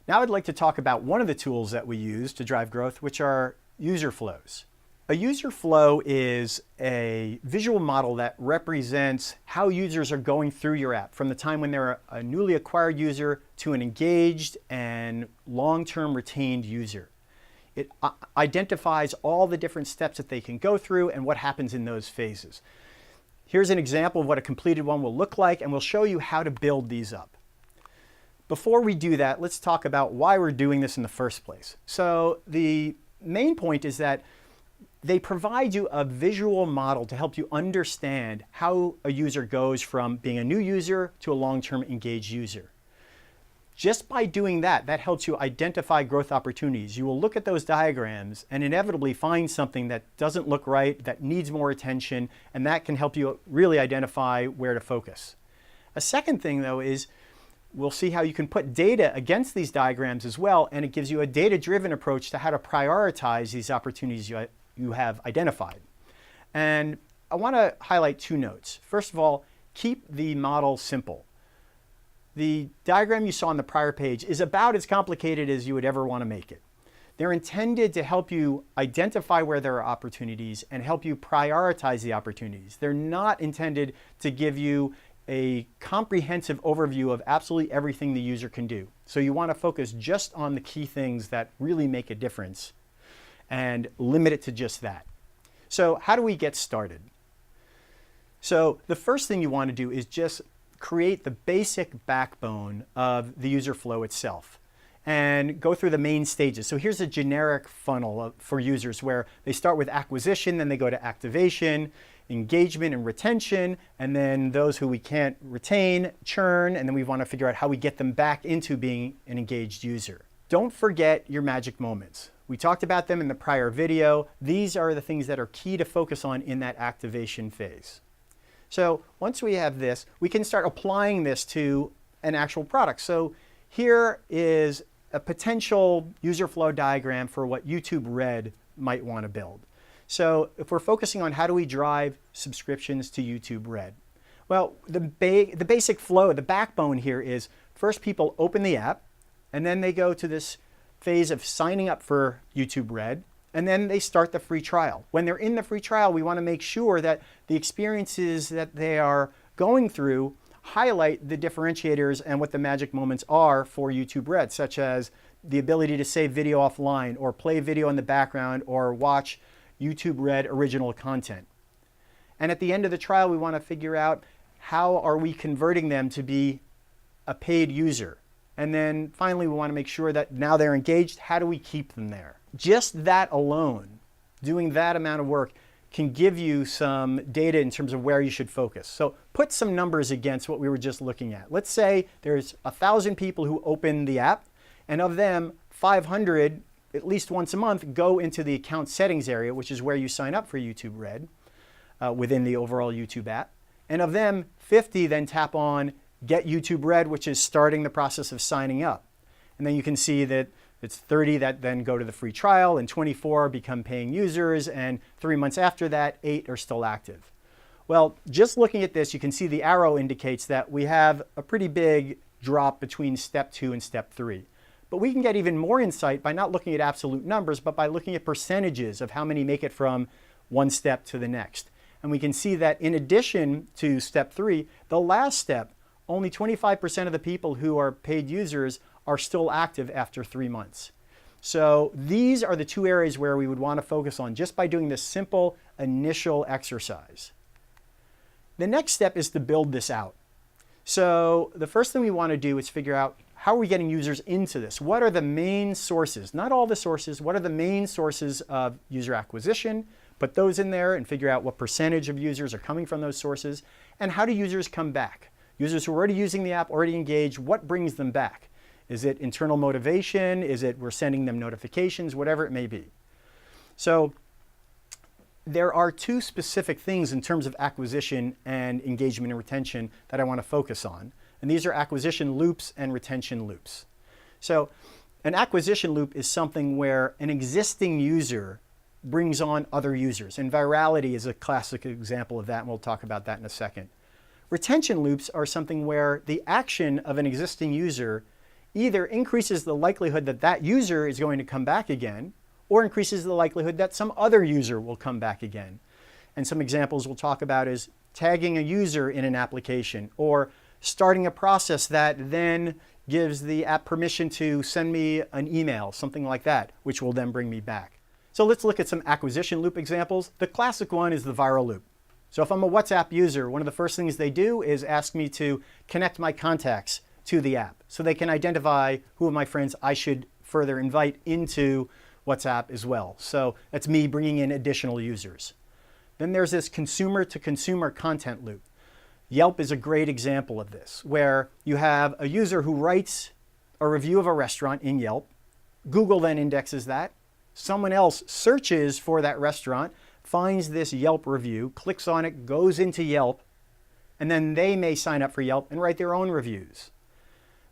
Now I'd like to talk about one of the tools that we use to drive growth, which are user flows. A user flow is a visual model that represents how users are going through your app from the time when they're a newly acquired user to an engaged and long-term retained user. It identifies all the different steps that they can go through and what happens in those phases. Here's an example of what a completed one will look like, and we'll show you how to build these up. Before we do that, let's talk about why we're doing this in the first place. So the main point is that they provide you a visual model to help you understand how a user goes from being a new user to a long-term engaged user. Just by doing that, that helps you identify growth opportunities. You will look at those diagrams and inevitably find something that doesn't look right, that needs more attention, and that can help you really identify where to focus. A second thing, though, is we'll see how you can put data against these diagrams as well, and it gives you a data-driven approach to how to prioritize these opportunities you have identified. And I want to highlight two notes. First of all, keep the model simple. The diagram you saw on the prior page is about as complicated as you would ever want to make it. They're intended to help you identify where there are opportunities and help you prioritize the opportunities. They're not intended to give you a comprehensive overview of absolutely everything the user can do. So you want to focus just on the key things that really make a difference and limit it to just that. So how do we get started? So the first thing you want to do is just create the basic backbone of the user flow itself and go through the main stages. So here's a generic funnel for users where they start with acquisition, then they go to activation, engagement and retention, and then those who we can't retain, churn, and then we want to figure out how we get them back into being an engaged user. Don't forget your magic moments. We talked about them in the prior video. These are the things that are key to focus on in that activation phase. So once we have this, we can start applying this to an actual product. So here is a potential user flow diagram for what YouTube Red might want to build. So if we're focusing on how do we drive subscriptions to YouTube Red, well, the basic flow, the backbone here is first people open the app, and then they go to this phase of signing up for YouTube Red, and then they start the free trial. When they're in the free trial, we want to make sure that the experiences that they are going through highlight the differentiators and what the magic moments are for YouTube Red, such as the ability to save video offline or play video in the background or watch YouTube Red original content. And at the end of the trial, we want to figure out how are we converting them to be a paid user. And then finally, we want to make sure that now they're engaged, how do we keep them there? Just that alone, doing that amount of work, can give you some data in terms of where you should focus. So put some numbers against what we were just looking at. Let's say there's 1,000 people who open the app, and of them, 500, at least once a month, go into the account settings area, which is where you sign up for YouTube Red within the overall YouTube app. And of them, 50 then tap on Get YouTube Red, which is starting the process of signing up. And then you can see that it's 30 that then go to the free trial, and 24 become paying users, and 3 months after that, 8 are still active. Well, just looking at this, you can see the arrow indicates that we have a pretty big drop between step 2 and step 3. But we can get even more insight by not looking at absolute numbers, but by looking at percentages of how many make it from one step to the next. And we can see that in addition to step 3, the last step, only 25% of the people who are paid users are still active after 3 months. So these are the two areas where we would want to focus on just by doing this simple initial exercise. The next step is to build this out. So the first thing we want to do is figure out how are we getting users into this? What are the main sources? Not all the sources. What are the main sources of user acquisition? Put those in there and figure out what percentage of users are coming from those sources. And how do users come back? Users who are already using the app, already engaged, what brings them back? Is it internal motivation? Is it we're sending them notifications? Whatever it may be. So there are two specific things in terms of acquisition and engagement and retention that I want to focus on. And these are acquisition loops and retention loops. So an acquisition loop is something where an existing user brings on other users. And virality is a classic example of that, and we'll talk about that in a second. Retention loops are something where the action of an existing user either increases the likelihood that that user is going to come back again, or increases the likelihood that some other user will come back again. And some examples we'll talk about is tagging a user in an application, or starting a process that then gives the app permission to send me an email, something like that, which will then bring me back. So let's look at some acquisition loop examples. The classic one is the viral loop. So if I'm a WhatsApp user, one of the first things they do is ask me to connect my contacts to the app so they can identify who of my friends I should further invite into WhatsApp as well. So that's me bringing in additional users. Then there's this consumer-to-consumer content loop. Yelp is a great example of this, where you have a user who writes a review of a restaurant in Yelp. Google then indexes that. Someone else searches for that restaurant, finds this Yelp review, clicks on it, goes into Yelp, and then they may sign up for Yelp and write their own reviews.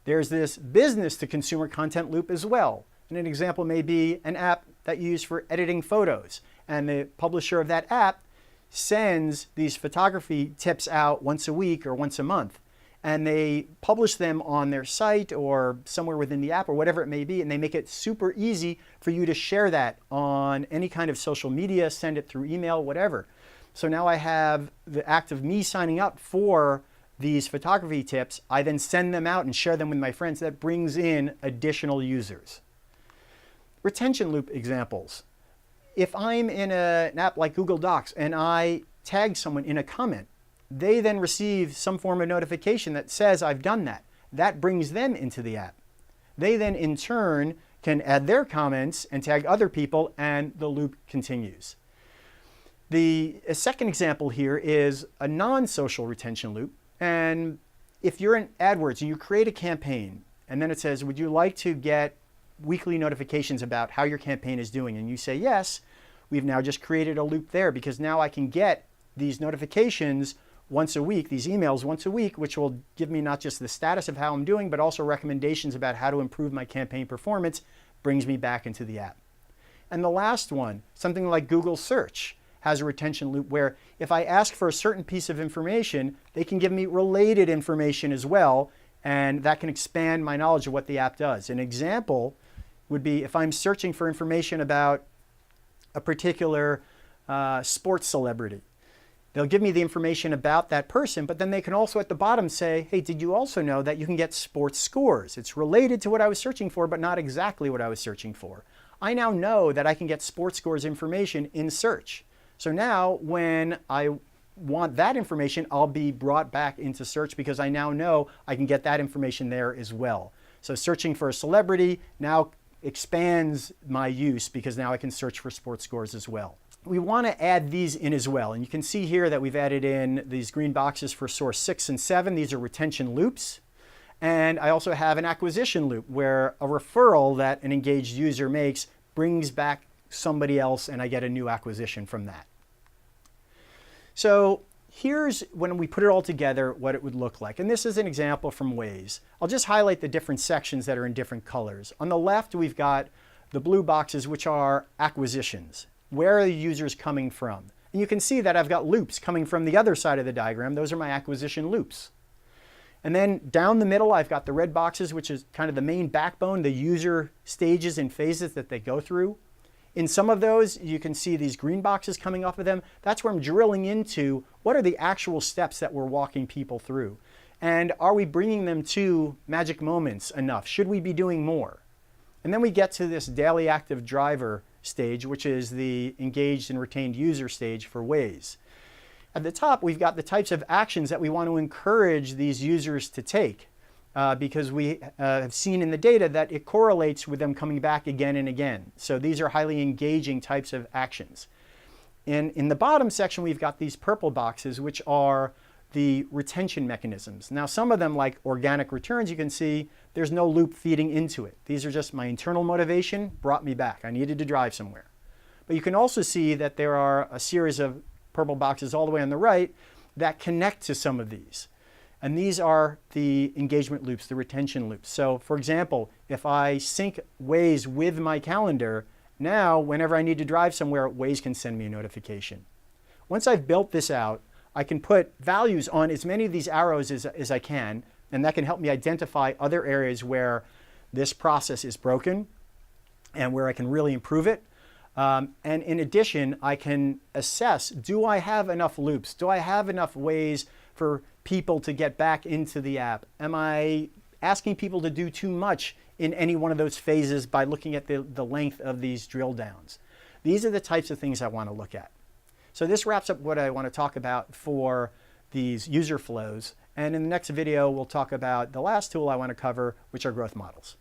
There's this business-to-consumer content loop as well. And an example may be an app that you use for editing photos. And the publisher of that app sends these photography tips out once a week or once a month. And they publish them on their site or somewhere within the app or whatever it may be. And they make it super easy for you to share that on any kind of social media, send it through email, whatever. So now I have the act of me signing up for these photography tips. I then send them out and share them with my friends. That brings in additional users. Retention loop examples. If I'm in an app like Google Docs and I tag someone in a comment, they then receive some form of notification that says I've done that. That brings them into the app. They then in turn can add their comments and tag other people, and the loop continues. The second example here is a non-social retention loop. And if you're in AdWords and you create a campaign, and then it says, would you like to get weekly notifications about how your campaign is doing? And you say yes, we've now just created a loop there, because now I can get these notifications once a week, these emails once a week, which will give me not just the status of how I'm doing, but also recommendations about how to improve my campaign performance, brings me back into the app. And the last one, something like Google Search, has a retention loop where if I ask for a certain piece of information, they can give me related information as well, and that can expand my knowledge of what the app does. An example would be if I'm searching for information about a particular sports celebrity. They'll give me the information about that person, but then they can also at the bottom say, hey, did you also know that you can get sports scores? It's related to what I was searching for, but not exactly what I was searching for. I now know that I can get sports scores information in search. So now when I want that information, I'll be brought back into search because I now know I can get that information there as well. So searching for a celebrity now expands my use because now I can search for sports scores as well. We want to add these in as well. And you can see here that we've added in these green boxes for source 6 and 7. These are retention loops. And I also have an acquisition loop where a referral that an engaged user makes brings back somebody else and I get a new acquisition from that. So here's when we put it all together what it would look like. And this is an example from Waze. I'll just highlight the different sections that are in different colors. On the left, we've got the blue boxes, which are acquisitions. Where are the users coming from? And you can see that I've got loops coming from the other side of the diagram. Those are my acquisition loops. And then down the middle, I've got the red boxes, which is kind of the main backbone, the user stages and phases that they go through. In some of those, you can see these green boxes coming off of them. That's where I'm drilling into what are the actual steps that we're walking people through. And are we bringing them to magic moments enough? Should we be doing more? And then we get to this daily active driver stage, which is the engaged and retained user stage for Waze. At the top, we've got the types of actions that we want to encourage these users to take because we have seen in the data that it correlates with them coming back again and again. So these are highly engaging types of actions. In the bottom section, we've got these purple boxes, which are the retention mechanisms. Now, some of them, like organic returns, you can see there's no loop feeding into it. These are just my internal motivation brought me back. I needed to drive somewhere. But you can also see that there are a series of purple boxes all the way on the right that connect to some of these. And these are the engagement loops, the retention loops. So for example, if I sync Waze with my calendar, now whenever I need to drive somewhere, Waze can send me a notification. Once I've built this out, I can put values on as many of these arrows as I can, and that can help me identify other areas where this process is broken and where I can really improve it. And in addition, I can assess, do I have enough loops? Do I have enough ways for people to get back into the app? Am I asking people to do too much in any one of those phases by looking at the length of these drill downs? These are the types of things I want to look at. So this wraps up what I want to talk about for these user flows. And in the next video, we'll talk about the last tool I want to cover, which are growth models.